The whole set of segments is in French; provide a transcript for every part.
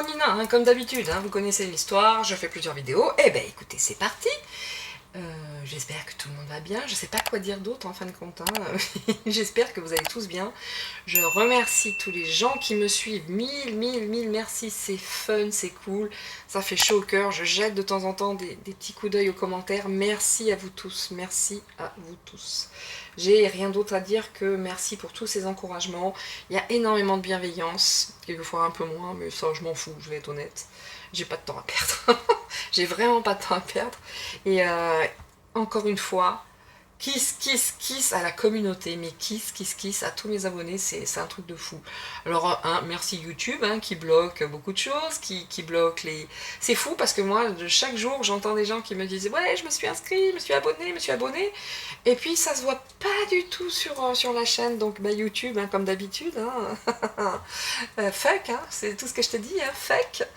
Romina, hein, comme d'habitude, hein, vous connaissez l'histoire, je fais plusieurs vidéos. Eh ben écoutez, c'est parti. J'espère que tout le monde va bien. Je sais pas quoi dire d'autre en fin de compte. Hein. J'espère que vous allez tous bien. Je remercie tous les gens qui me suivent. Mille merci. C'est fun, c'est cool. Ça fait chaud au cœur. Je jette de temps en temps des petits coups d'œil aux commentaires. Merci à vous tous. Merci à vous tous. J'ai rien d'autre à dire que merci pour tous ces encouragements. Il y a énormément de bienveillance. Quelquefois un peu moins, mais ça je m'en fous, je vais être honnête. J'ai pas de temps à perdre. J'ai vraiment pas de temps à perdre. Et encore une fois, kiss à la communauté, mais kiss à tous mes abonnés, c'est un truc de fou. Alors, merci YouTube, hein, qui bloque beaucoup de choses, qui bloque les... C'est fou parce que moi, de chaque jour, j'entends des gens qui me disent « Ouais, je me suis inscrit, je me suis abonné », et puis ça se voit pas du tout sur la chaîne, donc bah, YouTube, hein, comme d'habitude, hein. Fuck, hein, c'est tout ce que je te dis, hein, fuck.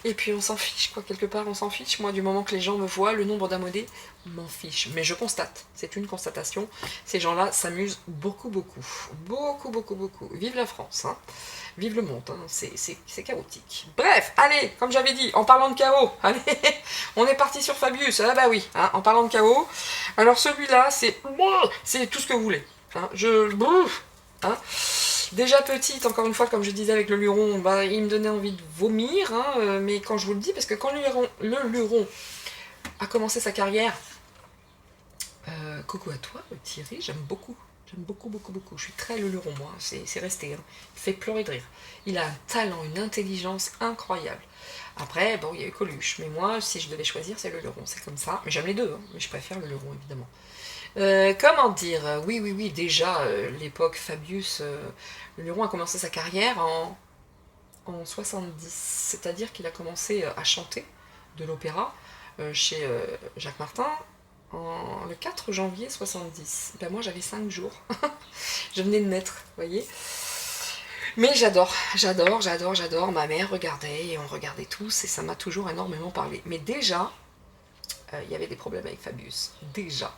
Et puis on s'en fiche, quoi, quelque part, on s'en fiche. Moi, du moment que les gens me voient, le nombre d'abonnés, m'en fiche. Mais je constate, c'est une constatation, ces gens-là s'amusent beaucoup. Vive la France, hein. Vive le monde, hein. C'est chaotique. Bref, allez, comme j'avais dit, en parlant de chaos, allez, on est parti sur Fabius, ah bah oui, hein, en parlant de chaos. Alors celui-là, c'est tout ce que vous voulez. Hein, hein. Déjà petite, encore une fois, comme je disais avec le luron, bah, il me donnait envie de vomir, hein, mais quand je vous le dis, parce que quand le luron a commencé sa carrière, coucou à toi Thierry, j'aime beaucoup, je suis très le luron moi, c'est resté, hein. Il fait pleurer de rire, il a un talent, une intelligence incroyable. Après, bon, il y a eu Coluche, mais moi, si je devais choisir, c'est le luron, c'est comme ça, mais j'aime les deux, hein, mais je préfère le luron évidemment. Comment dire, oui, déjà, l'époque Fabius, le luron a commencé sa carrière en 70, c'est-à-dire qu'il a commencé à chanter de l'opéra chez Jacques Martin le 4 janvier 70. Ben moi j'avais 5 jours, je venais de naître, vous voyez. Mais j'adore, ma mère regardait et on regardait tous et ça m'a toujours énormément parlé. Mais déjà, il y avait des problèmes avec Fabius, déjà.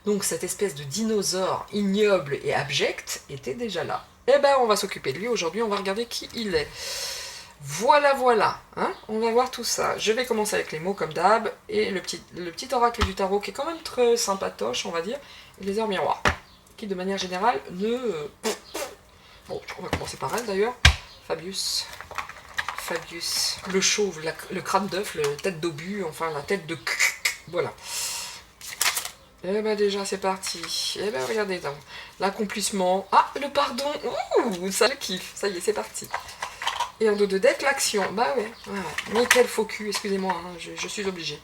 Donc cette espèce de dinosaure ignoble et abject était déjà là. Eh ben on va s'occuper de lui aujourd'hui, on va regarder qui il est. Voilà, hein, on va voir tout ça. Je vais commencer avec les mots comme d'hab, et le petit oracle du tarot qui est quand même très sympatoche, on va dire, et les heures miroirs, qui de manière générale ne... Bon, on va commencer par elle d'ailleurs. Fabius, le chauve, le crâne d'œuf, la tête d'obus, enfin la tête de... Voilà. Eh ben déjà c'est parti. Eh ben regardez, l'accomplissement. Ah, le pardon. Ouh, ça le kiffe. Ça y est, c'est parti. Et en dos de deck, l'action. Bah ouais. Mais quel faux cul, excusez-moi, hein, je suis obligée.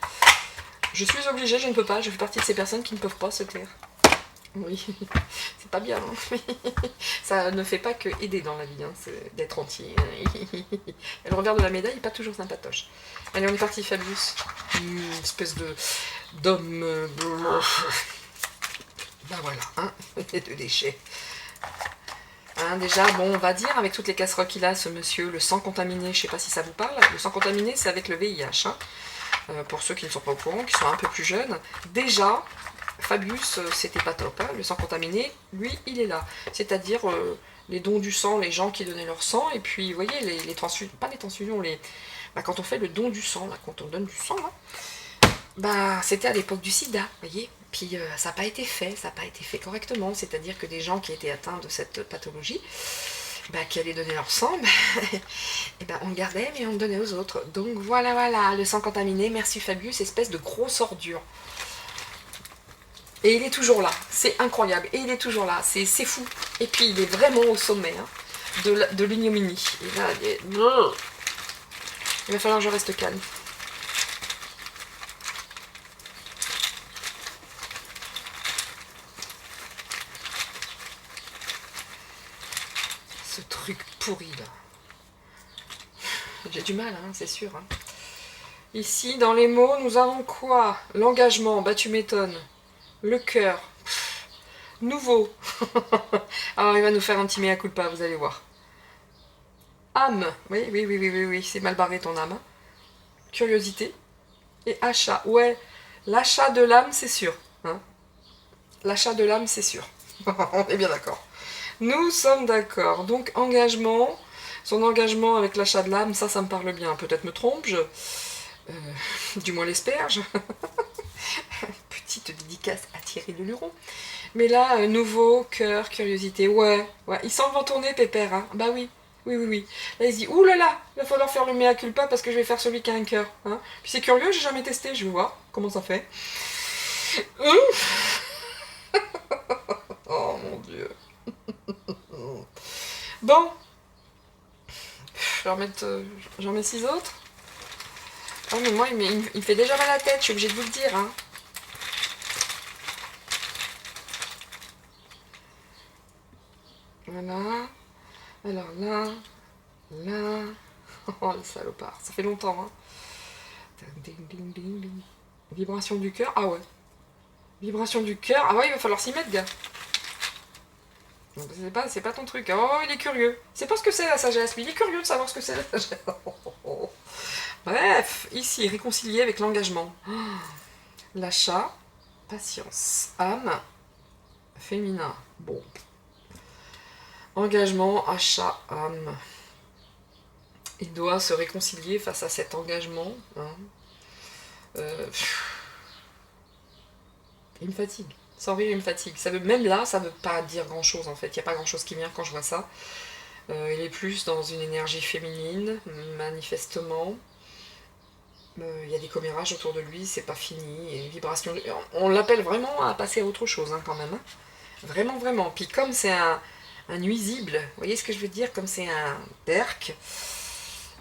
Je suis obligée, je ne peux pas, je fais partie de ces personnes qui ne peuvent pas se taire. Oui, c'est pas bien, hein. Ça ne fait pas que aider dans la vie, hein, d'être entier. Et le revers de la médaille n'est pas toujours sympatoche. Allez, on est parti, Fabius. Une espèce d'homme... Bah voilà, hein, de déchets. Hein, déjà, bon, on va dire, avec toutes les casseroles qu'il a, ce monsieur, le sang contaminé, je sais pas si ça vous parle, le sang contaminé, c'est avec le VIH, hein, pour ceux qui ne sont pas au courant, qui sont un peu plus jeunes. déjà, Fabius, c'était pas top, hein, le sang contaminé, lui, il est là. C'est-à-dire, les dons du sang, les gens qui donnaient leur sang, et puis, vous voyez, les transfusions, pas les transfusions, bah, quand on fait le don du sang, là, quand on donne du sang, là, bah, c'était à l'époque du sida, vous voyez. Puis ça n'a pas été fait correctement, c'est-à-dire que des gens qui étaient atteints de cette pathologie, bah, qui allaient donner leur sang, bah, et bah, on le gardait mais on le donnait aux autres. Donc voilà, le sang contaminé, merci Fabius, espèce de grosse ordure. Et il est toujours là, c'est incroyable, et il est toujours là, c'est fou. Et puis il est vraiment au sommet, hein, de l'ignominie. Et là, il va falloir que je reste calme. Ce truc pourri là. J'ai du mal, hein, c'est sûr. Hein. Ici, dans les mots, nous avons quoi? L'engagement, bah tu m'étonnes. Le cœur. Nouveau. Alors il va nous faire un petit mea culpa, vous allez voir. Âme. Oui, c'est mal barré ton âme. Curiosité. Et achat. Ouais, l'achat de l'âme, c'est sûr. Hein, l'achat de l'âme, c'est sûr. On est bien d'accord. Nous sommes d'accord. Donc, engagement, Son engagement avec l'achat de l'âme, ça me parle bien. Peut-être me trompe-je, du moins l'espère-je. Petite dédicace à Thierry Leluron. Mais là, nouveau, cœur, curiosité. Ouais, il sent le vent tourner, Pépère. Hein. Bah oui. Oui. Là, il se dit, ouh là là, il va falloir faire le mea culpa parce que je vais faire celui qui a un cœur. Hein. Puis c'est curieux, j'ai jamais testé, je vais voir comment ça fait. Oh mon Dieu. Bon. J'en mets 6 autres. Oh mais moi, il me fait déjà mal à la tête, je suis obligée de vous le dire. Hein. Voilà. Alors là. Oh le salopard, ça fait longtemps. Hein. Ding, ding, ding, ding. Vibration du cœur, ah ouais. Vibration du cœur, ah ouais, il va falloir s'y mettre, gars. C'est pas ton truc. Oh, il est curieux. C'est pas ce que c'est la sagesse, mais il est curieux de savoir ce que c'est la sagesse. Bref, ici, réconcilier avec l'engagement. L'achat, patience, âme, féminin. Bon. Engagement, achat, âme. Il doit se réconcilier face à cet engagement. Hein. Il me fatigue. Sans rire, il me fatigue. Même là, ça veut pas dire grand-chose, en fait. Il n'y a pas grand-chose qui vient quand je vois ça. Il est plus dans une énergie féminine, manifestement. Il y a des commérages autour de lui, c'est pas fini. Et une vibration... On l'appelle vraiment à passer à autre chose, hein, quand même. Hein. Vraiment. Puis comme c'est un nuisible, vous voyez ce que je veux dire? Comme c'est un derk,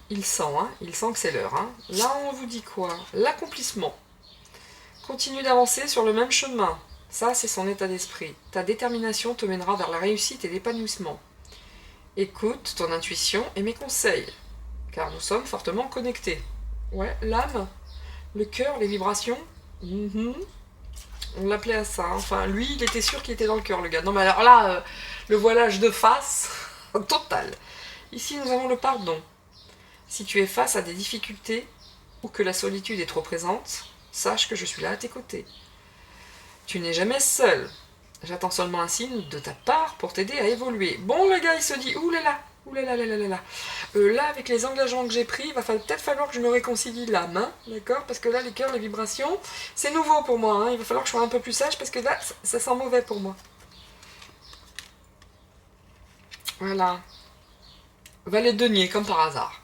il sent que c'est l'heure. Hein. Là, on vous dit quoi? L'accomplissement. Continue d'avancer sur le même chemin. Ça, c'est son état d'esprit. Ta détermination te mènera vers la réussite et l'épanouissement. Écoute ton intuition et mes conseils, car nous sommes fortement connectés. Ouais, l'âme, le cœur, les vibrations. On l'appelait à ça. Enfin, lui, il était sûr qu'il était dans le cœur, le gars. Non, mais alors là, le voilage de face, total. Ici, nous avons le pardon. Si tu es face à des difficultés ou que la solitude est trop présente, sache que je suis là à tes côtés. Tu n'es jamais seul. J'attends seulement un signe de ta part pour t'aider à évoluer. Bon, le gars, il se dit, oulala. Là, avec les engagements que j'ai pris, il va peut-être falloir que je me réconcilie l'âme, hein, d'accord? Parce que là, les cœurs, les vibrations, c'est nouveau pour moi. Hein. Il va falloir que je sois un peu plus sage parce que là, ça sent mauvais pour moi. Voilà. Valet de denier, comme par hasard.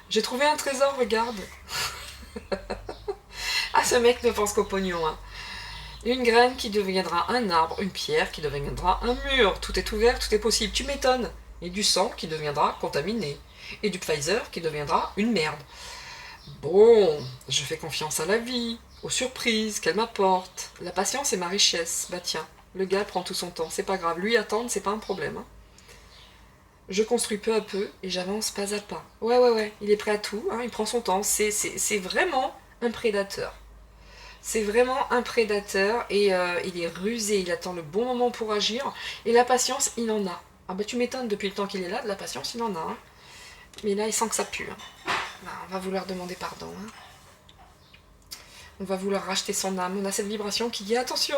J'ai trouvé un trésor, regarde. Ah, ce mec ne pense qu'au pognon, hein. Une graine qui deviendra un arbre, une pierre qui deviendra un mur. Tout est ouvert, tout est possible. Tu m'étonnes. Et du sang qui deviendra contaminé. Et du Pfizer qui deviendra une merde. Bon, je fais confiance à la vie, aux surprises qu'elle m'apporte. La patience est ma richesse. Bah tiens, le gars prend tout son temps. C'est pas grave. Lui attendre, c'est pas un problème. Hein. Je construis peu à peu et j'avance pas à pas. Ouais. Il est prêt à tout. Hein. Il prend son temps. C'est vraiment un prédateur. C'est vraiment un prédateur et il est rusé, il attend le bon moment pour agir. Et la patience, il en a. Ah bah tu m'étonnes, depuis le temps qu'il est là, de la patience, il en a. Hein. Mais là, il sent que ça pue. Hein. Bah, on va vouloir demander pardon. Hein. On va vouloir racheter son âme. On a cette vibration qui dit attention,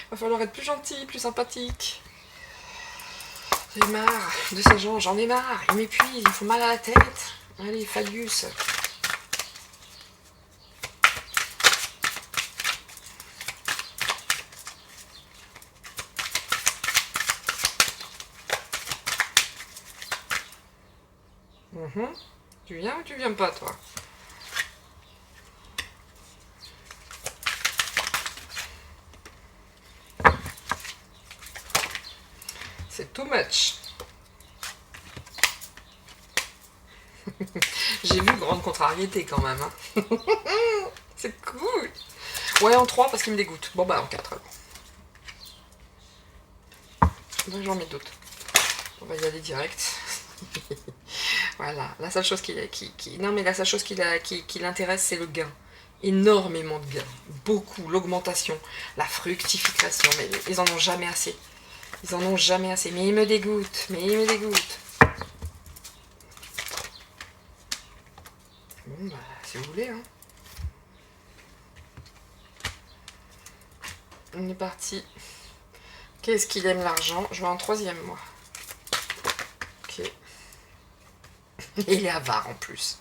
il va falloir être plus gentil, plus sympathique. J'ai marre de ces gens, j'en ai marre. Ils m'épuisent, ils me font mal à la tête. Allez, Fabius. Tu viens ou tu viens pas, toi? C'est too much. J'ai vu grande contrariété quand même. Hein. C'est cool. Ouais, en 3 parce qu'il me dégoûte. Bon bah en 4 alors. Donc j'en mets d'autres. On va y aller direct. Voilà, la seule chose la seule chose qui l'intéresse, c'est le gain. Énormément de gains. Beaucoup, l'augmentation, la fructification. Mais ils en ont jamais assez. Ils en ont jamais assez. Mais ils me dégoûtent. Bon, bah, si vous voulez, hein. On est parti. Qu'est-ce qu'il aime l'argent? Je veux un 3e, moi. Ok. Et il est avare en plus.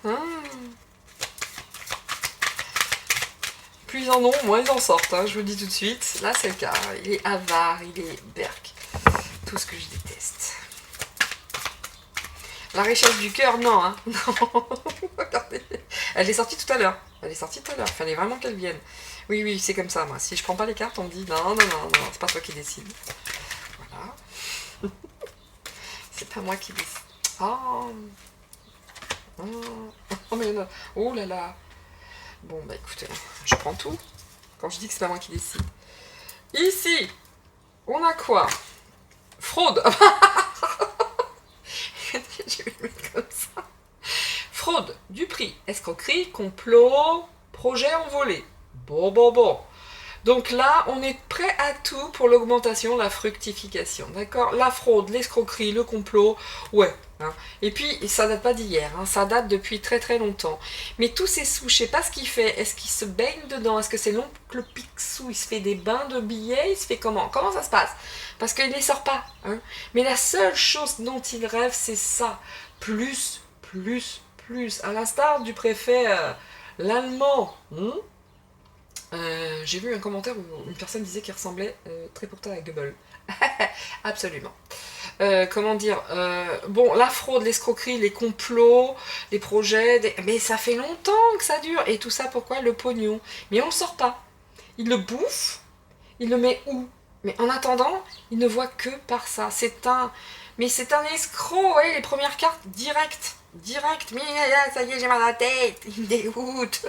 Ah. Plus ils en ont, moins ils en sortent, hein, je vous le dis tout de suite. Là, c'est le cas. Il est avare, il est berk. Tout ce que je déteste. La richesse du cœur, non, hein. Non. Regardez. Elle est sortie tout à l'heure. Elle est sortie tout à l'heure. Il fallait vraiment qu'elle vienne. Oui, oui, c'est comme ça, moi. Si je prends pas les cartes, on me dit non, non, non, non, c'est pas toi qui décide. Voilà. C'est pas moi qui décide. Oh. Oh, mais non. Oh là là. Bon, bah écoutez, je prends tout. Quand je dis que c'est pas moi qui décide. Ici, on a quoi? Fraude. Je vais le mettre comme ça. Fraude, Dupri, escroquerie, complot, projet envolé. Bon, bon, bon. Donc là, on est prêt à tout pour l'augmentation, la fructification. D'accord? La fraude, l'escroquerie, le complot, ouais. Hein. Et puis, ça date pas d'hier, hein, ça date depuis très très longtemps. Mais tous ces sous, je sais pas ce qu'il fait. Est-ce qu'il se baigne dedans? Est-ce que c'est l'oncle Picsou? Il se fait des bains de billets? Il se fait comment? Comment ça se passe? Parce qu'il ne les sort pas. Hein. Mais la seule chose dont il rêve, c'est ça. Plus, plus, plus. À l'instar du préfet l'allemand. J'ai vu un commentaire où une personne disait qu'il ressemblait très pourtant à Goebbels. Absolument. Comment dire bon, la fraude, l'escroquerie, les complots, les projets, mais ça fait longtemps que ça dure. Et tout ça, pourquoi? Le pognon. Mais on ne sort pas. Il le bouffe, il le met où? Mais en attendant, il ne voit que par ça. Mais c'est un escroc, ouais, les premières cartes, direct. Direct, mais là, ça y est, j'ai mal à la tête, il me dégoûte.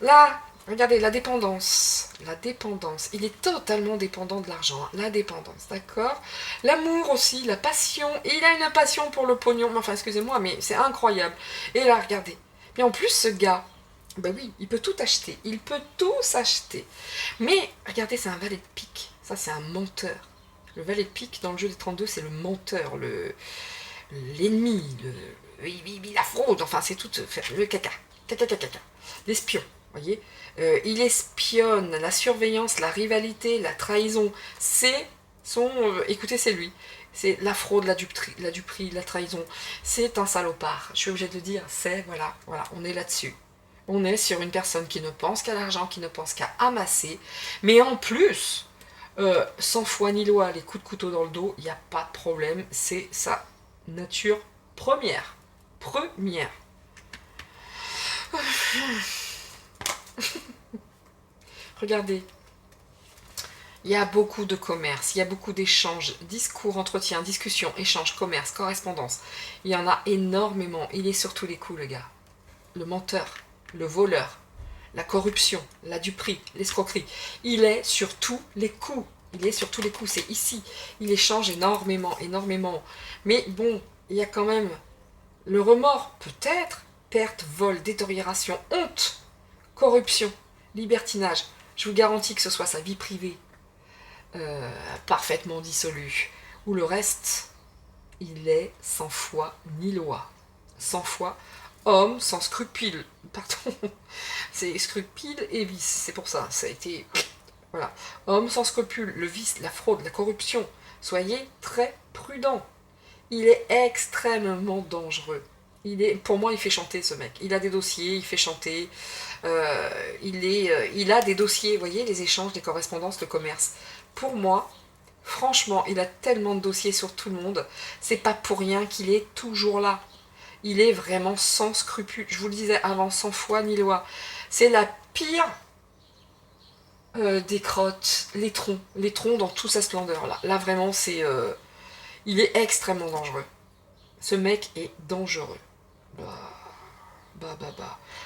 Là, regardez, la dépendance. La dépendance. Il est totalement dépendant de l'argent. La dépendance, d'accord? L'amour aussi, la passion. Et il a une passion pour le pognon. Enfin, excusez-moi, mais c'est incroyable. Et là, regardez. Mais en plus, ce gars, ben oui, il peut tout acheter. Il peut tout s'acheter. Mais, regardez, c'est un valet de pique. Ça, c'est un menteur. Le valet de pique, dans le jeu des 32, c'est le menteur, l'ennemi, la fraude. Enfin, c'est tout le caca. Caca, caca, caca. L'espion. Voyez, il espionne, la surveillance, la rivalité, la trahison. C'est son. Écoutez, c'est lui. C'est la fraude, la duperie, la trahison. C'est un salopard. Je suis obligée de le dire. C'est voilà, on est là-dessus. On est sur une personne qui ne pense qu'à l'argent, qui ne pense qu'à amasser. Mais en plus, sans foi ni loi, les coups de couteau dans le dos, il n'y a pas de problème. C'est sa nature première. Première. Regardez, il y a beaucoup de commerce, il y a beaucoup d'échanges, discours, entretiens, discussions, échanges, commerce, correspondance. Il y en a énormément. Il est sur tous les coups, le gars. Le menteur, le voleur, la corruption, la duperie, l'escroquerie. Il est sur tous les coups. Il est sur tous les coups, c'est ici. Il échange énormément, énormément. Mais bon, il y a quand même le remords, peut-être. Perte, vol, détérioration, honte, corruption, libertinage. Je vous garantis que ce soit sa vie privée parfaitement dissolue, ou le reste, il est sans foi ni loi. Sans foi, homme sans scrupules. Pardon, c'est scrupules et vice, c'est pour ça, ça a été... Voilà. Homme sans scrupules, le vice, la fraude, la corruption. Soyez très prudents. Il est extrêmement dangereux. Pour moi, il fait chanter ce mec. Il a des dossiers, il fait chanter. Il a des dossiers, vous voyez, les échanges, les correspondances, le commerce. Pour moi, franchement, il a tellement de dossiers sur tout le monde. C'est pas pour rien qu'il est toujours là. Il est vraiment sans scrupules. Je vous le disais avant, sans foi ni loi. C'est la pire des crottes, les troncs dans toute sa splendeur. Là vraiment, il est extrêmement dangereux. Ce mec est dangereux. Bah.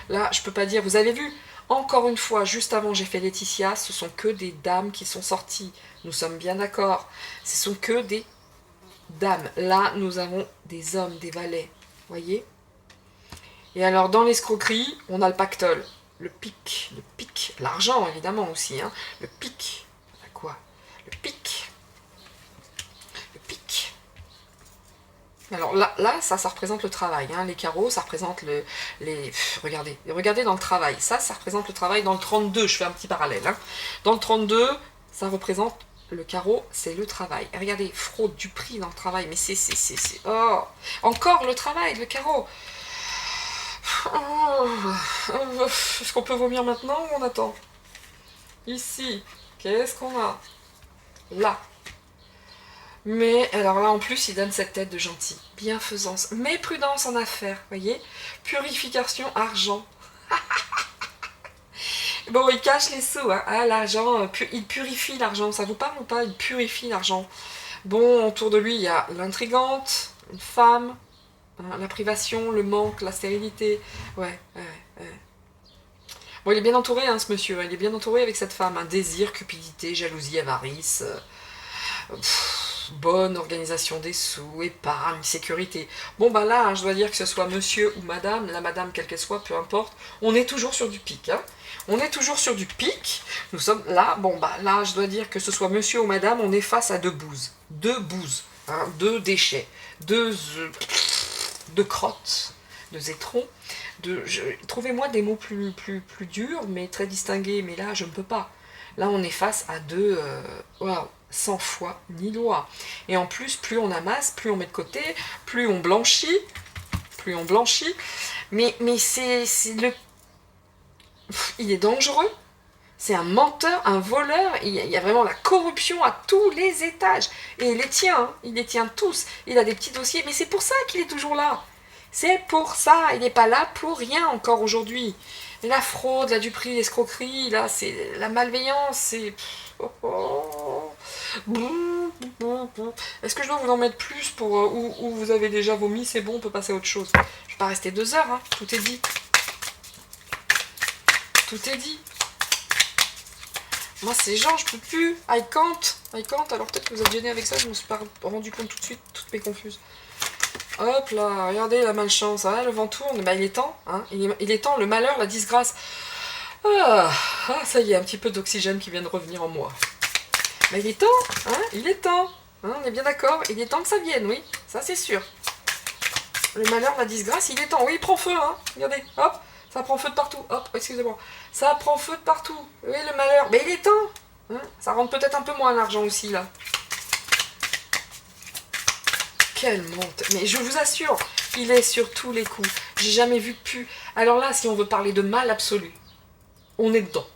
Là, je peux pas dire, vous avez vu, encore une fois, juste avant j'ai fait Laetitia, ce sont que des dames qui sont sorties. Nous sommes bien d'accord. Ce sont que des dames. Là, nous avons des hommes, des valets. Voyez? Et alors, dans l'escroquerie, on a le pactole. Le pic, l'argent évidemment aussi, hein. Le pic, quoi? Le pic. Alors là ça représente le travail, hein. Les carreaux, ça représente regardez dans le travail, ça représente le travail dans le 32, je fais un petit parallèle, hein. Dans le 32, ça représente le carreau, c'est le travail. Et regardez, fraude du prix dans le travail, mais c'est... Oh, encore le travail, le carreau. Oh, est-ce qu'on peut vomir maintenant ou on attend? Ici, qu'est-ce qu'on a? Là. Mais, alors là, en plus, il donne cette tête de gentil. Bienfaisance, mais prudence en affaires, voyez? Purification, argent. Bon, il cache les sous, hein. Ah, l'argent, il purifie l'argent. Ça vous parle ou pas? Il purifie l'argent. Bon, autour de lui, il y a l'intrigante, une femme, hein, la privation, le manque, la stérilité. Ouais. Bon, il est bien entouré, hein, ce monsieur. Il est bien entouré avec cette femme. Hein. Désir, cupidité, jalousie, avarice. Bonne organisation des sous, épargne, sécurité. Bon, bah là, hein, je dois dire que ce soit monsieur ou madame, la madame, quelle qu'elle soit, peu importe, on est toujours sur du pic. Hein. On est toujours sur du pic. Nous sommes là, bon, bah là, je dois dire que ce soit monsieur ou madame, on est face à deux bouses. Deux bouses, hein, deux déchets, deux crottes, deux étrons. Trouvez-moi des mots plus durs, mais très distingués, mais là, je ne peux pas. Là, on est face à deux... Waouh, sans foi ni loi. Et en plus, plus on amasse, plus on met de côté, plus on blanchit. Mais c'est le... Il est dangereux. C'est un menteur, un voleur. Il y a vraiment la corruption à tous les étages. Et il les tient, hein. Il les tient tous. Il a des petits dossiers, mais c'est pour ça qu'il est toujours là. C'est pour ça. Il n'est pas là pour rien encore aujourd'hui. Et la fraude, la duperie, l'escroquerie, là, c'est la malveillance, c'est... Est-ce que je dois vous en mettre plus pour où vous avez déjà vomi? C'est bon, on peut passer à autre chose. Je vais pas rester 2 heures, hein. Tout est dit. Tout est dit. Moi, ces gens, je peux plus. I can't. Alors peut-être que vous êtes gêné avec ça, je me suis pas rendu compte tout de suite, toutes mes confuses. Hop là, regardez la malchance, hein, le vent tourne, bah, il est temps, hein, il est temps, le malheur, la disgrâce. Ça y est, un petit peu d'oxygène qui vient de revenir en moi. Mais il est temps, hein, il est temps, hein, on est bien d'accord, il est temps que ça vienne, oui, ça c'est sûr. Le malheur, la disgrâce, il est temps, oui, il prend feu, hein, regardez, hop, ça prend feu de partout, hop, excusez-moi, ça prend feu de partout, oui, le malheur, mais il est temps, hein, ça rentre peut-être un peu moins l'argent aussi, là. Quelle monte! Mais je vous assure, il est sur tous les coups. J'ai jamais vu pu. Alors là, si on veut parler de mal absolu, on est dedans.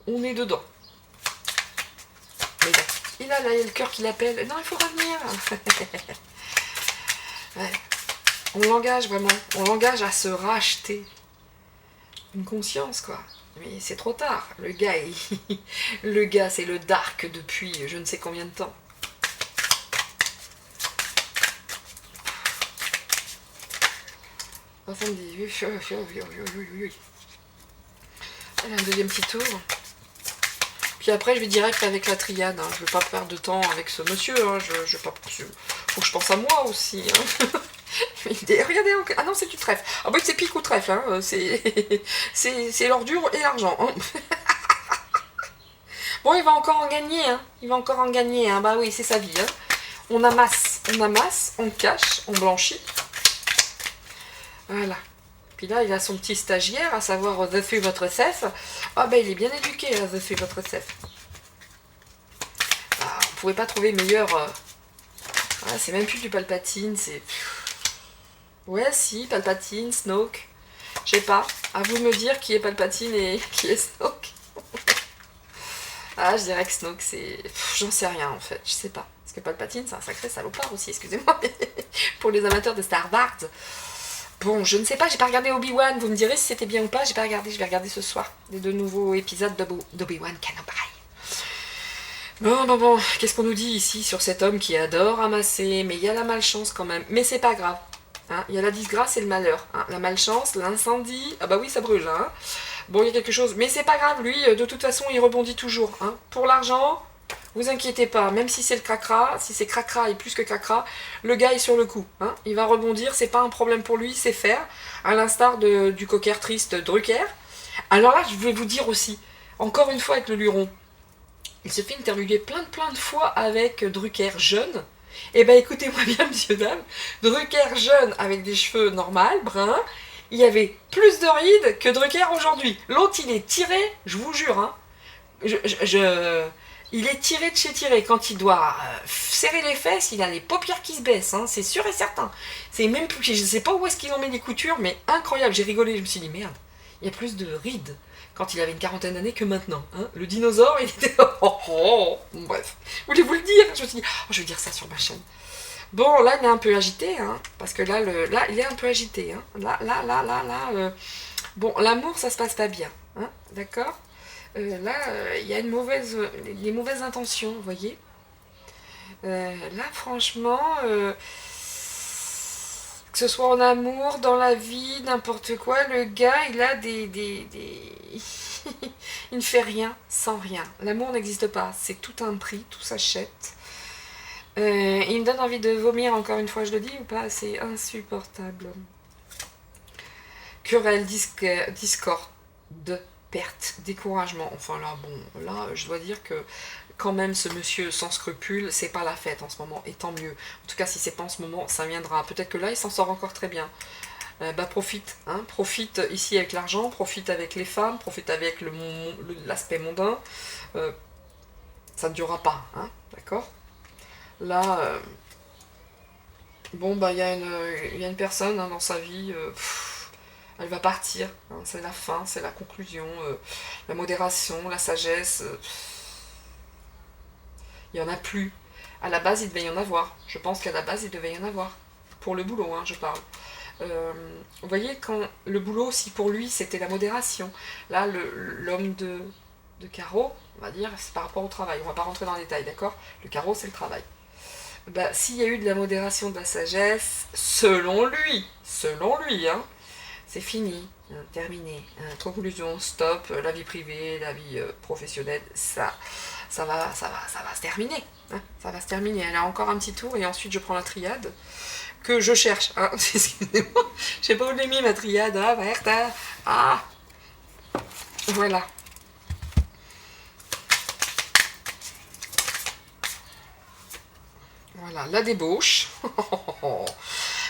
On est dedans. Mais bon, il a là le cœur qui l'appelle. Non, il faut revenir. Ouais. On l'engage vraiment. On l'engage à se racheter. Une conscience, quoi. Mais c'est trop tard. Le gars, c'est le dark depuis je ne sais combien de temps. Elle a un deuxième petit tour. Puis après, je vais direct avec la triade. Hein. Je ne vais pas perdre de temps avec ce monsieur. Hein. Je pas... Faut que je pense à moi aussi. Hein. Regardez, ah non, c'est du trèfle. Ah bah c'est pique ou trèfle. Hein. C'est l'ordure et l'argent. Hein. Bon, il va encore en gagner. Hein. Il va encore en gagner. Hein. Bah oui, c'est sa vie. Hein. On amasse, on cache, on blanchit. Voilà. Puis là, il a son petit stagiaire, à savoir The Fut votre cef. Ah ben, il est bien éduqué, The Fut votre cef. Ah, on pouvait pas trouver meilleur... Ah, c'est même plus du Palpatine, c'est... Ouais, si, Palpatine, Snoke. Je sais pas. À vous de me dire qui est Palpatine et qui est Snoke. Ah, je dirais que Snoke, c'est... J'en sais rien, en fait. Je sais pas. Parce que Palpatine, c'est un sacré salopard aussi, excusez-moi. Pour les amateurs de Star Wars... Bon, je ne sais pas, j'ai pas regardé Obi-Wan, vous me direz si c'était bien ou pas, j'ai pas regardé, je vais regarder ce soir les 2 nouveaux épisodes d'Obi-Wan Kenobi. Bon, qu'est-ce qu'on nous dit ici sur cet homme qui adore ramasser, mais il y a la malchance quand même, mais c'est pas grave, hein, il y a la disgrâce et le malheur, hein, la malchance, l'incendie, ah bah oui ça brûle, hein. Bon il y a quelque chose, mais c'est pas grave, lui de toute façon il rebondit toujours, hein. Pour l'argent... Vous inquiétez pas, même si c'est le cracra, si c'est cracra et plus que cracra, le gars est sur le coup. Hein. Il va rebondir, c'est pas un problème pour lui, c'est faire, à l'instar du cocker triste Drucker. Alors là, je vais vous dire aussi, encore une fois avec le luron, il se fait interviewer plein de fois avec Drucker jeune. Eh ben écoutez-moi bien, monsieur, dame, Drucker jeune avec des cheveux normaux, bruns, il y avait plus de rides que Drucker aujourd'hui. L'autre, il est tiré, je vous jure, hein. Il est tiré de chez tiré. Quand il doit serrer les fesses, il a les paupières qui se baissent, hein, c'est sûr et certain. C'est même plus, je sais pas où est-ce qu'ils ont mis les coutures, mais incroyable. J'ai rigolé, je me suis dit merde, il y a plus de rides quand il avait une quarantaine d'années que maintenant. Hein. Le dinosaure, il était... Bref, voulez-vous le dire? Je me suis dit, oh, je vais dire ça sur ma chaîne. Bon, là, il est un peu agité, hein, parce que là, là, il est un peu agité. Hein. Là. Bon, l'amour, ça se passe pas bien, hein, d'accord. Là, il y a des mauvaises intentions, vous voyez. Là, franchement, que ce soit en amour, dans la vie, n'importe quoi, le gars, il a il ne fait rien sans rien. L'amour n'existe pas, c'est tout un prix, tout s'achète. Il me donne envie de vomir, encore une fois, je le dis ou pas, c'est insupportable. Querelle, discorde, perte, découragement. Enfin là, bon, là, je dois dire que quand même ce monsieur sans scrupules, c'est pas la fête en ce moment, et tant mieux. En tout cas, si c'est pas en ce moment, ça viendra. Peut-être que là, il s'en sort encore très bien. Profite, hein, profite ici avec l'argent, profite avec les femmes, profite avec l'aspect mondain. Ça ne durera pas, hein, d'accord. Là, bon, bah, il y a une personne hein, dans sa vie, elle va partir, hein, c'est la fin, c'est la conclusion, la modération, la sagesse, il n'y en a plus. À la base, il devait y en avoir. Je pense qu'à la base, il devait y en avoir. Pour le boulot, hein, je parle. Vous voyez, quand le boulot, si pour lui, c'était la modération, là, l'homme de carreau, on va dire, c'est par rapport au travail. On va pas rentrer dans les détails, d'accord. Le carreau, c'est le travail. Bah, s'il y a eu de la modération, de la sagesse, selon lui, hein, c'est fini, hein, terminé. Hein, conclusion, stop, la vie privée, la vie professionnelle, ça va se terminer. Hein, ça va se terminer. Elle a encore un petit tour et ensuite je prends la triade que je cherche. Hein, excusez-moi, je sais pas où l'ai mis ma triade. Ah, verte. Ah, voilà. Voilà, la débauche.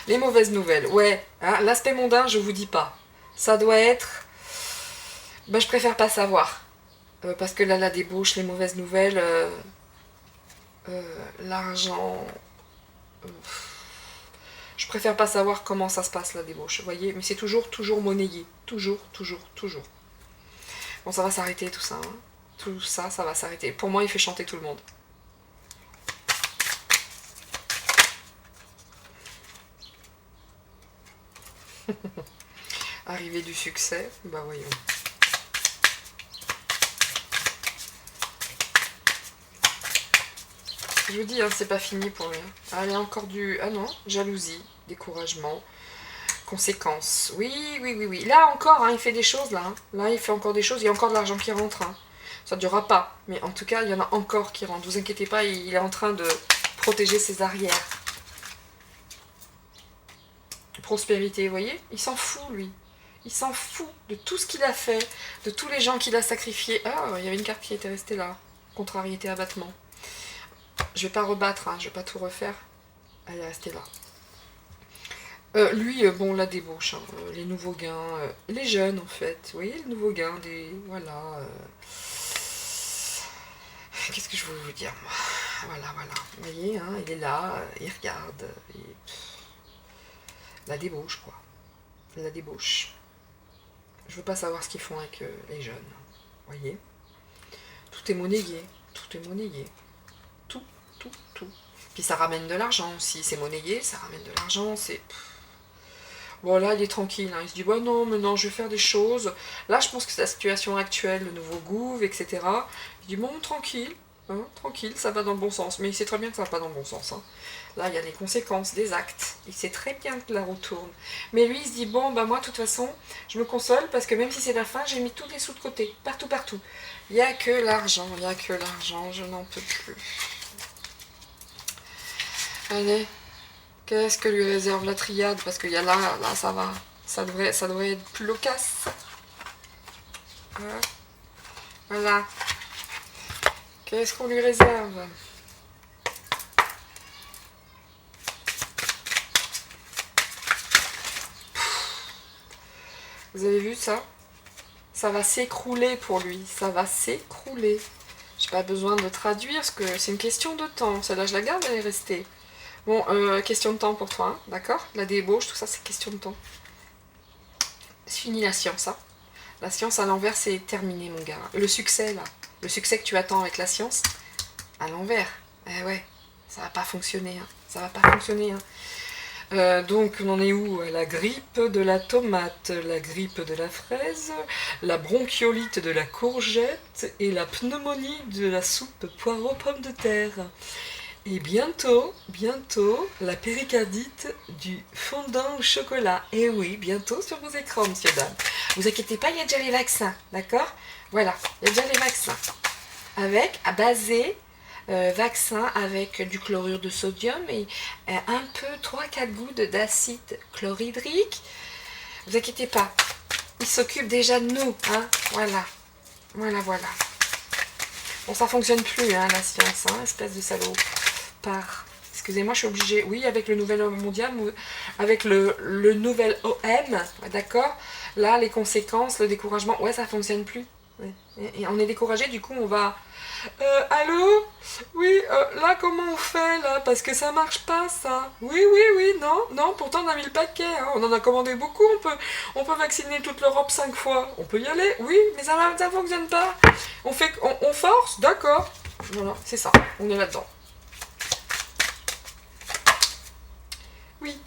Les mauvaises nouvelles. Ouais, hein, l'aspect mondain, je vous dis pas. Ça doit être... Ben, je préfère pas savoir. Parce que là, la débauche, les mauvaises nouvelles, l'argent... je préfère pas savoir comment ça se passe, la débauche. Vous voyez, mais c'est toujours monnayé. Toujours. Bon, ça va s'arrêter tout ça. Hein. Tout ça, ça va s'arrêter. Pour moi, il fait chanter tout le monde. Arrivée du succès, bah voyons. Je vous dis, hein, c'est pas fini pour lui. Ah, il y a encore du... Ah non, jalousie, découragement, conséquences. Oui. Là encore, hein, il fait des choses, là. Hein. Là, il fait encore des choses. Il y a encore de l'argent qui rentre. Hein. Ça ne durera pas. Mais en tout cas, il y en a encore qui rentrent. Ne vous inquiétez pas, il est en train de protéger ses arrières. Prospérité, vous voyez. Il s'en fout, lui. Il s'en fout de tout ce qu'il a fait, de tous les gens qu'il a sacrifiés. Ah, il y avait une carte qui était restée là. Contrariété, abattement. Je vais pas rebattre, hein, je vais pas tout refaire. Elle est restée là. Lui, bon, la débauche, hein, les nouveaux gains, les jeunes en fait, vous voyez, les nouveaux gains, voilà. Qu'est-ce que je veux vous dire, moi. Voilà. Vous voyez, hein, il est là, il regarde. La débauche, quoi. La débauche. Je veux pas savoir ce qu'ils font avec les jeunes. Vous voyez. Tout est monnayé. Tout. Puis ça ramène de l'argent aussi. C'est monnayé, ça ramène de l'argent. C'est... Bon, là, il est tranquille. Hein. Il se dit, ouais, non, mais non, je vais faire des choses. Là, je pense que c'est la situation actuelle, le nouveau gouv, etc. Il dit, bon, tranquille. Hein, tranquille, ça va dans le bon sens. Mais il sait très bien que ça va pas dans le bon sens. Hein. Là, il y a les conséquences, des actes. Il sait très bien que la roue tourne. Mais lui, il se dit, bon, bah moi, de toute façon, je me console parce que même si c'est la fin, j'ai mis tous les sous de côté. Partout. Il n'y a que l'argent, je n'en peux plus. Allez, qu'est-ce que lui réserve la triade? Parce qu'il y a là, ça va. Ça devrait être plus loquace. Voilà. Qu'est-ce qu'on lui réserve? Vous avez vu ça? Ça va s'écrouler pour lui. Ça va s'écrouler. J'ai pas besoin de traduire, parce que c'est une question de temps. Celle-là, je la garde, elle est restée. Bon, question de temps pour toi, hein, d'accord? La débauche, tout ça, c'est question de temps. C'est fini la science, hein. La science à l'envers, c'est terminé, mon gars. Le succès, là, le succès que tu attends avec la science, à l'envers, eh ouais, ça va pas fonctionner, hein. Ça va pas fonctionner, hein. Donc on en est où? La grippe de la tomate, la grippe de la fraise, la bronchiolite de la courgette et la pneumonie de la soupe poireau pomme de terre. Et bientôt, la péricardite du fondant au chocolat. Et oui, bientôt sur vos écrans, monsieur, dame. Vous inquiétez pas, il y a déjà les vaccins, d'accord? Voilà, il y a déjà les vaccins. Avec, à baser, vaccin avec du chlorure de sodium et un peu 3-4 gouttes d'acide chlorhydrique. Vous inquiétez pas, il s'occupe déjà de nous, hein, voilà. Voilà. Bon, ça fonctionne plus, hein, la science, hein, espèce de salaud. Excusez-moi, je suis obligée, oui, avec le nouvel ordre mondial, avec le nouvel OM, d'accord, là, les conséquences, le découragement, ouais, ça fonctionne plus. Ouais. Et on est découragé, du coup, on va... allô? Oui, là, comment on fait, là? Parce que ça marche pas, ça. Oui, non, pourtant, on a mis le paquet, hein. On en a commandé beaucoup, on peut vacciner toute l'Europe 5 fois. On peut y aller, oui, mais ça fonctionne pas. On force, d'accord. Voilà, c'est ça, on est là-dedans. Oui.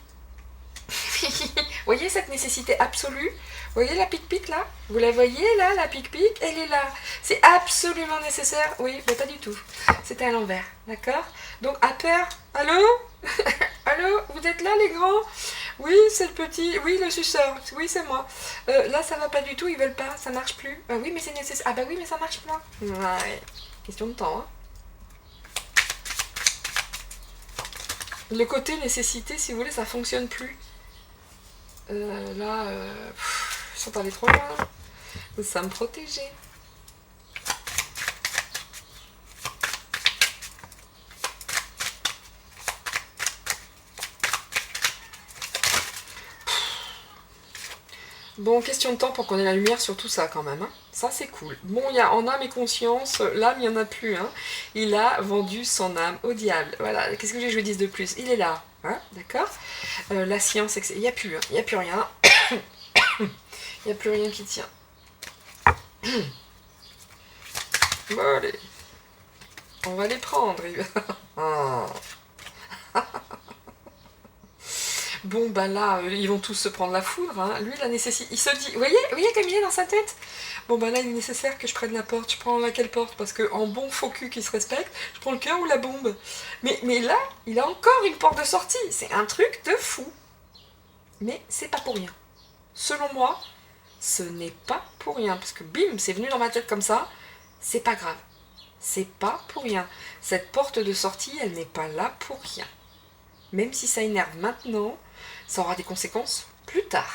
Voyez cette nécessité absolue? Vous voyez la pic-pic là? Vous la voyez là, la pic-pic? Elle est là. C'est absolument nécessaire. Oui, mais pas du tout. C'était à l'envers, d'accord? Donc, à peur. Allô? Allô? Vous êtes là, les grands? Oui, c'est le petit. Oui, le suceur. Oui, c'est moi. Là, ça va pas du tout. Ils veulent pas. Ça marche plus. Ah oui, mais c'est nécessaire. Ah bah oui, mais ça marche pas. Ouais. Question de temps, hein. Le côté nécessité, si vous voulez, ça fonctionne plus. Là, ils sont allés trop loin. Ça me protégeait. Bon, question de temps pour qu'on ait la lumière sur tout ça quand même, hein. Ça c'est cool. Bon, il y a en âme et conscience, l'âme il n'y en a plus, hein. Il a vendu son âme au diable. Voilà, qu'est-ce que je lui dise de plus? Il est là, hein, d'accord. La science, il n'y a plus, hein. Il n'y a plus rien. Il n'y a plus rien qui tient. Bon, allez. On va les prendre. Bon, bah là, ils vont tous se prendre la foudre, hein. Lui, la nécessité... Il se dit... Vous voyez comme il est dans sa tête? Bon, bah là, il est nécessaire que je prenne la porte. Je prends laquelle porte? Parce que en bon faux cul qui se respecte, je prends le cœur ou la bombe. Mais là, il a encore une porte de sortie. C'est un truc de fou. Mais c'est pas pour rien. Selon moi, ce n'est pas pour rien. Parce que bim, c'est venu dans ma tête comme ça. C'est pas grave. C'est pas pour rien. Cette porte de sortie, elle n'est pas là pour rien. Même si ça énerve maintenant, ça aura des conséquences plus tard.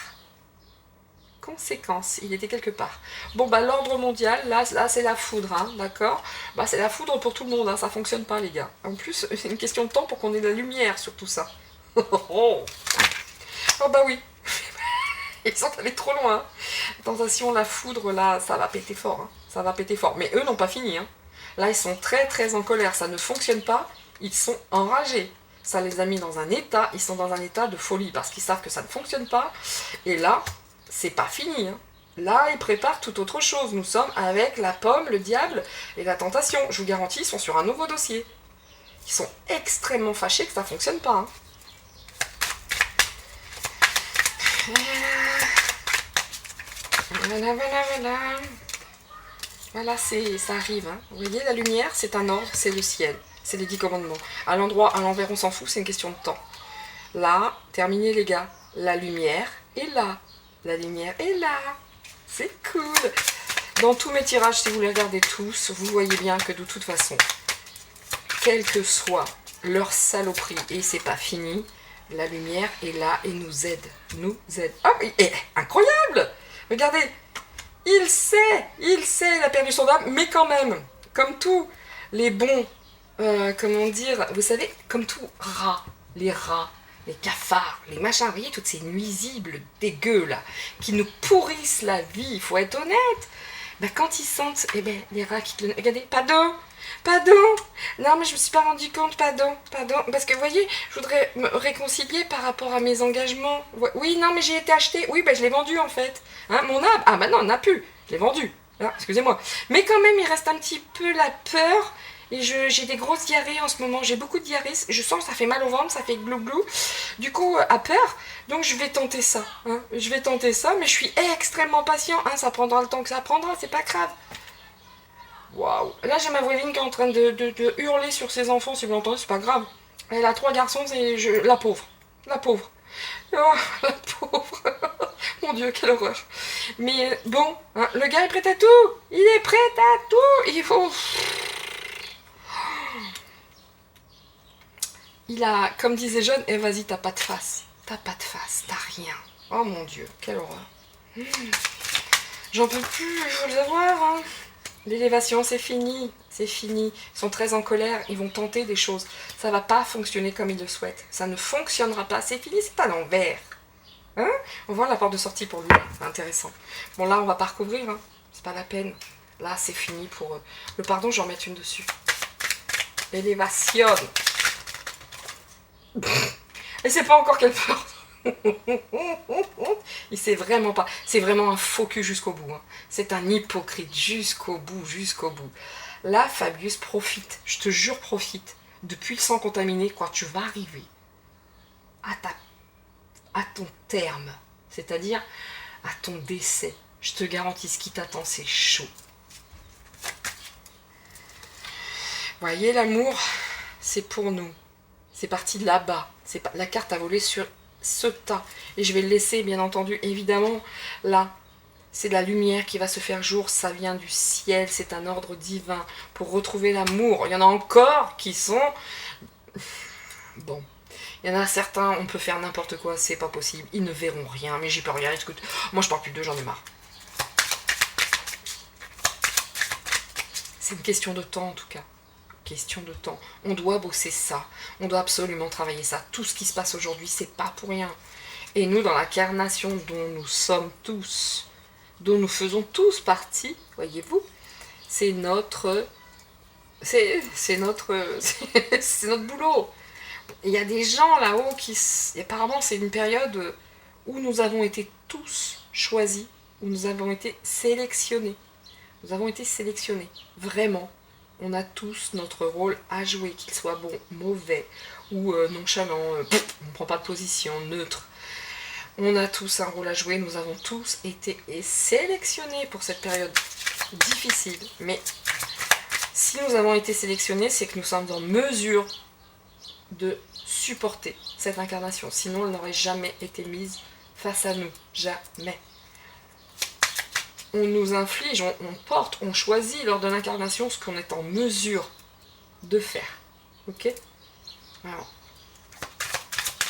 Conséquences, il était quelque part. Bon, bah l'ordre mondial, là c'est la foudre, hein, d'accord? Bah c'est la foudre pour tout le monde, hein, ça fonctionne pas, les gars. En plus, c'est une question de temps pour qu'on ait de la lumière sur tout ça. Oh bah oui. Ils sont allés trop loin. Attention, la foudre, là, ça va péter fort. Hein. Ça va péter fort. Mais eux n'ont pas fini. Hein. Là, ils sont très très en colère. Ça ne fonctionne pas. Ils sont enragés. Ça les a mis dans un état. Ils sont dans un état de folie parce qu'ils savent que ça ne fonctionne pas. Et là, c'est pas fini. Hein. Là, ils préparent tout autre chose. Nous sommes avec la pomme, le diable et la tentation. Je vous garantis, ils sont sur un nouveau dossier. Ils sont extrêmement fâchés que ça ne fonctionne pas. Hein. Voilà, ça arrive. Hein. Vous voyez, la lumière, c'est un ordre, c'est le ciel. C'est les 10 commandements. À l'endroit, à l'envers, on s'en fout, c'est une question de temps. Là, terminé les gars. La lumière est là. La lumière est là. C'est cool. Dans tous mes tirages, si vous les regardez tous, vous voyez bien que de toute façon, quelle que soit leur saloperie, et c'est pas fini, la lumière est là et nous aide. Nous aide. Oh, incroyable! Regardez, il sait, il a perdu son âme, mais quand même, comme tous les bons, comment dire, vous savez, comme tout rats, les cafards, les machins, vous voyez, toutes ces nuisibles dégueux là, qui nous pourrissent la vie, il faut être honnête. Ben, quand ils sentent, les rats qui te... Regardez, pas d'eau, Pardon. Non, mais je me suis pas rendu compte, pardon. Parce que, vous voyez, je voudrais me réconcilier par rapport à mes engagements. Oui, non, mais j'ai été acheté. Oui, ben je l'ai vendu, en fait. Hein, mon âme. Ah, bah non, on n'a plus. Je l'ai vendu. Hein, excusez-moi. Mais quand même, il reste un petit peu la peur. Et j'ai des grosses diarrhées en ce moment. J'ai beaucoup de diarrhées. Je sens que ça fait mal au ventre, ça fait glou-glou. Du coup, à peur. Donc, je vais tenter ça. Hein. Je vais tenter ça, mais je suis extrêmement patient. Hein. Ça prendra le temps que ça prendra, c'est pas grave. Waouh. Là, j'ai ma voisine qui est en train de hurler sur ses enfants, si vous l'entendez, c'est pas grave. Elle a 3 garçons, la pauvre. La pauvre. Oh, la pauvre. Mon Dieu, quelle horreur. Mais bon, hein, le gars est prêt à tout. Il est prêt à tout. Il faut... Il a, comme disait John, eh vas-y, t'as pas de face. T'as pas de face, t'as rien. Oh mon Dieu, quelle horreur. J'en peux plus, il faut le savoir. Hein. L'élévation, c'est fini. C'est fini. Ils sont très en colère, ils vont tenter des choses. Ça va pas fonctionner comme ils le souhaitent. Ça ne fonctionnera pas, c'est fini, c'est à l'envers. Hein? On voit la porte de sortie pour lui, là. C'est intéressant. Bon, là, on va pas recouvrir, hein. C'est pas la peine. Là, c'est fini pour... Le pardon, je vais en mettre une dessus. Élévation. Et c'est pas encore quelle porte. Il sait vraiment pas. C'est vraiment un faux cul jusqu'au bout. Hein. C'est un hypocrite jusqu'au bout, jusqu'au bout. Là, Fabius, profite. Je te jure, profite. Depuis le sang contaminé, quand tu vas arriver à ton terme, c'est-à-dire à ton décès, je te garantis, ce qui t'attend, c'est chaud. Voyez, l'amour, c'est pour nous. C'est parti de là-bas. La carte a volé sur ce tas. Et je vais le laisser, bien entendu, évidemment, là. C'est de la lumière qui va se faire jour. Ça vient du ciel. C'est un ordre divin pour retrouver l'amour. Il y en a encore qui sont... Bon. Il y en a certains, on peut faire n'importe quoi. C'est pas possible. Ils ne verront rien. Mais j'y peux rien. Écoute, moi, je parle plus d'eux. J'en ai marre. C'est une question de temps, en tout cas. Question de temps. On doit bosser ça. On doit absolument travailler ça. Tout ce qui se passe aujourd'hui, c'est pas pour rien. Et nous, dans l'incarnation dont nous sommes tous, dont nous faisons tous partie, voyez-vous, c'est notre boulot. Il y a des gens là-haut qui... Apparemment, c'est une période où nous avons été tous choisis, où nous avons été sélectionnés. Nous avons été sélectionnés. Vraiment. On a tous notre rôle à jouer, qu'il soit bon, mauvais ou nonchalant, on ne prend pas de position, neutre. On a tous un rôle à jouer, nous avons tous été sélectionnés pour cette période difficile. Mais si nous avons été sélectionnés, c'est que nous sommes en mesure de supporter cette incarnation. Sinon, elle n'aurait jamais été mise face à nous. Jamais. On nous inflige, on porte, on choisit lors de l'incarnation ce qu'on est en mesure de faire. Ok? Voilà.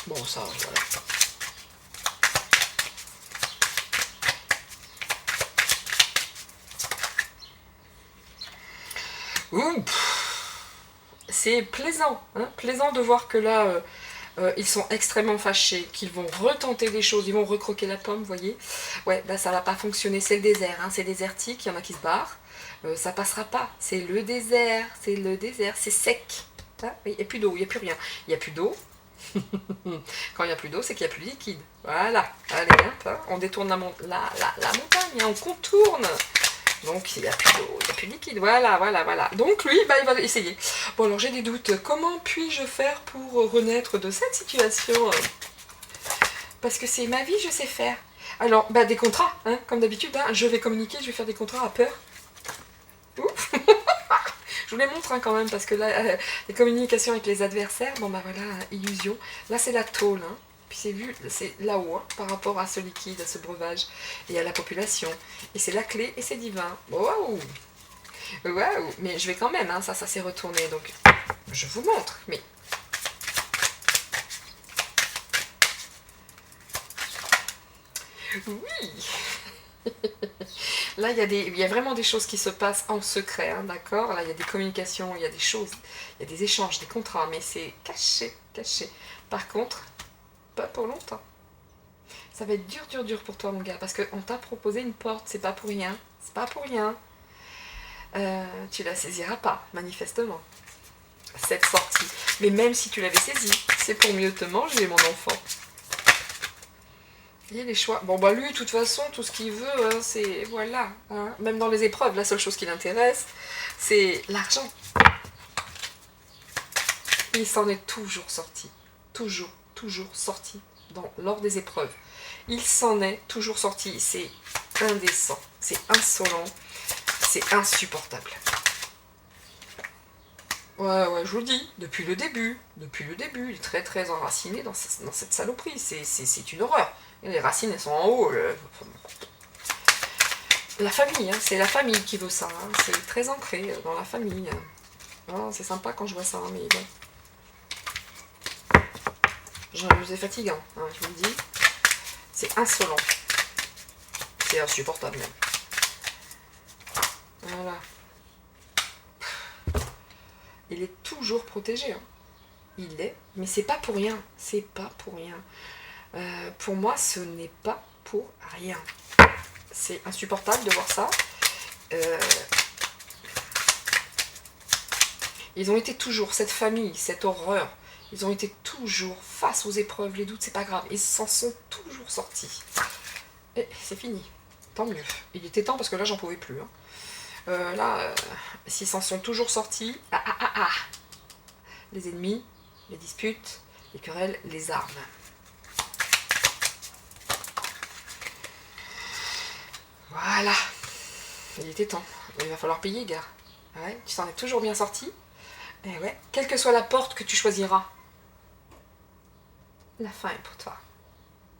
Bon, ça, voilà. C'est plaisant, hein, plaisant de voir que là, ils sont extrêmement fâchés, qu'ils vont retenter des choses, ils vont recroquer la pomme, vous voyez. Ouais, bah ça va pas fonctionner, c'est le désert, hein, c'est désertique, il y en a qui se barrent, ça passera pas, c'est le désert, c'est sec. Hein, il n'y a plus d'eau, il n'y a plus rien, il n'y a plus d'eau. Quand il n'y a plus d'eau, c'est qu'il n'y a plus de liquide. Voilà, allez, hein, on détourne la montagne, hein, on contourne. Donc il n'y a plus d'eau, il n'y a plus de liquide, voilà. Donc lui, bah, il va essayer. Bon alors j'ai des doutes, comment puis-je faire pour renaître de cette situation? Parce que c'est ma vie, je sais faire. Alors, bah des contrats, hein, comme d'habitude, hein, je vais communiquer, je vais faire des contrats à peur. Ouf. Je vous les montre hein, quand même, parce que là, les communications avec les adversaires, bon bah voilà, illusion. Là c'est la tôle, hein. Puis c'est vu, c'est là-haut, hein, par rapport à ce liquide, à ce breuvage, et à la population. Et c'est la clé, et c'est divin. Waouh! Waouh! Mais je vais quand même, hein, ça s'est retourné, donc je vous montre, mais... Oui! Là, il y a vraiment des choses qui se passent en secret, hein, d'accord? Là, il y a des communications, il y a des choses, il y a des échanges, des contrats, mais c'est caché, caché. Par contre, pas pour longtemps. Ça va être dur pour toi, mon gars, parce qu'on t'a proposé une porte, c'est pas pour rien. C'est pas pour rien. tu la saisiras pas, manifestement, cette sortie. Mais même si tu l'avais saisie, c'est pour mieux te manger, mon enfant. Il y a les choix. Bon, bah lui, de toute façon, tout ce qu'il veut, hein, c'est... Voilà. Hein. Même dans les épreuves, la seule chose qui l'intéresse, c'est l'argent. Il s'en est toujours sorti. Toujours, toujours sorti lors des épreuves. Il s'en est toujours sorti. C'est indécent. C'est insolent. C'est insupportable. Ouais, je vous le dis, depuis le début, il est très très enraciné dans cette saloperie, c'est une horreur. Et les racines, elles sont en haut. La famille, hein, c'est la famille qui veut ça, hein, c'est très ancré dans la famille. Hein. C'est sympa quand je vois ça, hein, mais bon. C'est fatigant, hein, je vous le dis. C'est insolent. C'est insupportable même. Voilà. Il est toujours protégé. Hein. Il l'est, mais c'est pas pour rien. C'est pas pour rien. Pour moi, ce n'est pas pour rien. C'est insupportable de voir ça. Ils ont été toujours, cette famille, cette horreur, ils ont été toujours face aux épreuves, les doutes, c'est pas grave. Ils s'en sont toujours sortis. Et c'est fini. Tant mieux. Il était temps parce que là, j'en pouvais plus. Hein. S'ils s'en sont toujours sortis, les ennemis, les disputes, les querelles, les armes. Voilà. Il était temps. Il va falloir payer, gars. Ouais, tu t'en es toujours bien sorti. Et ouais, quelle que soit la porte que tu choisiras, la fin est pour toi.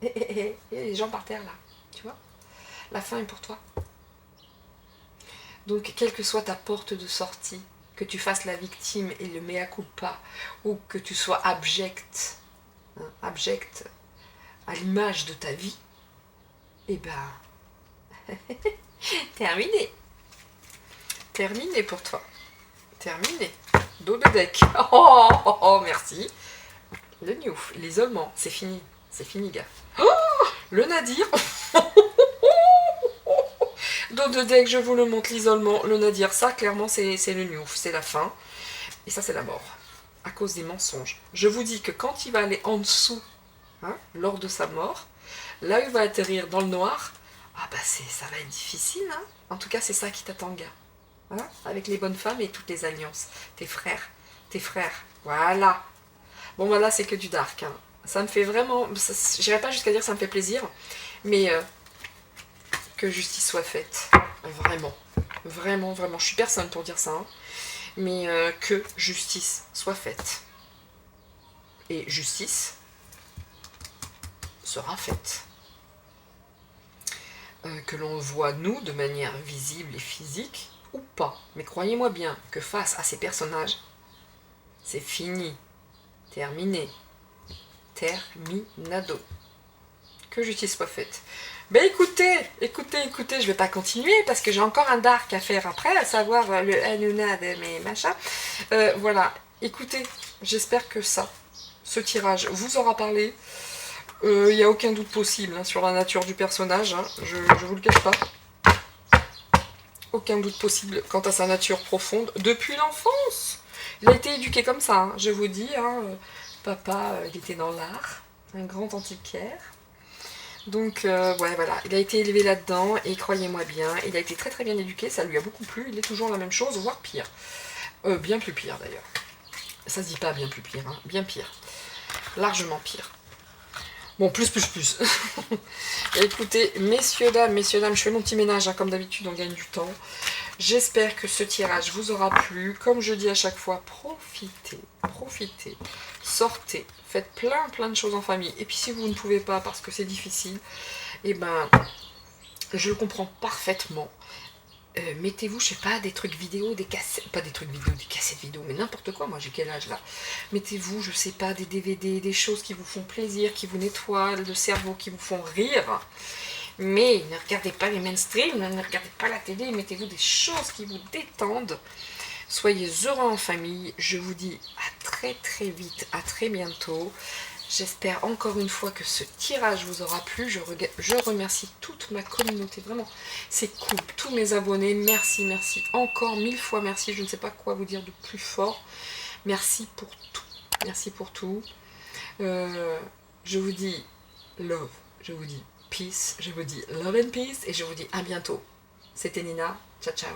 Et les gens par terre, là, tu vois. La fin est pour toi. Donc, quelle que soit ta porte de sortie, que tu fasses la victime et le mea culpa, ou que tu sois abject, hein, abject à l'image de ta vie, eh ben, terminé. Terminé pour toi. Terminé. Dos de deck. Oh, merci. Le newf, l'isolement, c'est fini. C'est fini, gars. Oh, le nadir. Dos de deck, je vous le montre, l'isolement, le nadir, ça, clairement, c'est le newf, c'est la fin. Et ça, c'est la mort. À cause des mensonges. Je vous dis que quand il va aller en dessous, hein, lors de sa mort, là où il va atterrir dans le noir, ah bah ça va être difficile, hein. En tout cas, c'est ça qui t'attend, gars. Hein, avec les bonnes femmes et toutes les alliances. Tes frères. Voilà. Bon, voilà, c'est que du dark. Hein. Ça me fait vraiment... J'irai pas jusqu'à dire que ça me fait plaisir, mais que justice soit faite. Vraiment. Vraiment. Je suis personne pour dire ça. Hein. Mais que justice soit faite. Et justice sera faite. Que l'on voit, nous, de manière visible et physique, ou pas. Mais croyez-moi bien que face à ces personnages, c'est fini. Terminé. Terminado. Que justice soit faite. Ben écoutez, je vais pas continuer parce que j'ai encore un dark à faire après, à savoir le Hanouna de mes machins. Voilà, écoutez, j'espère que ce tirage vous aura parlé. Il n'y a aucun doute possible hein, sur la nature du personnage, hein, je vous le cache pas. Aucun doute possible quant à sa nature profonde depuis l'enfance. Il a été éduqué comme ça, hein, je vous dis. Hein, papa, il était dans l'art, un grand antiquaire. Donc, ouais, voilà, il a été élevé là-dedans, et croyez-moi bien, il a été très très bien éduqué, ça lui a beaucoup plu, il est toujours la même chose, voire pire. Bien plus pire d'ailleurs. Ça se dit pas bien plus pire, hein, bien pire. Largement pire. Bon, plus. Écoutez, messieurs, dames, je fais mon petit ménage, hein, comme d'habitude, on gagne du temps. J'espère que ce tirage vous aura plu. Comme je dis à chaque fois, profitez, sortez, faites plein de choses en famille. Et puis si vous ne pouvez pas parce que c'est difficile, eh ben, je le comprends parfaitement. Mettez-vous, je sais pas, des trucs vidéo, des cassettes, pas des trucs vidéo, des cassettes vidéo, mais n'importe quoi, moi j'ai quel âge là. Mettez-vous, je sais pas, des DVD, des choses qui vous font plaisir, qui vous nettoient le cerveau, qui vous font rire. Mais ne regardez pas les mainstream, ne regardez pas la télé, mettez-vous des choses qui vous détendent. Soyez heureux en famille, je vous dis à très vite, à très bientôt. J'espère encore une fois que ce tirage vous aura plu. Je remercie toute ma communauté, vraiment. C'est cool. Tous mes abonnés, merci, merci. Encore 1000 fois merci. Je ne sais pas quoi vous dire de plus fort. Merci pour tout. Merci pour tout. Je vous dis love. Je vous dis peace. Je vous dis love and peace. Et je vous dis à bientôt. C'était Nina. Ciao, ciao.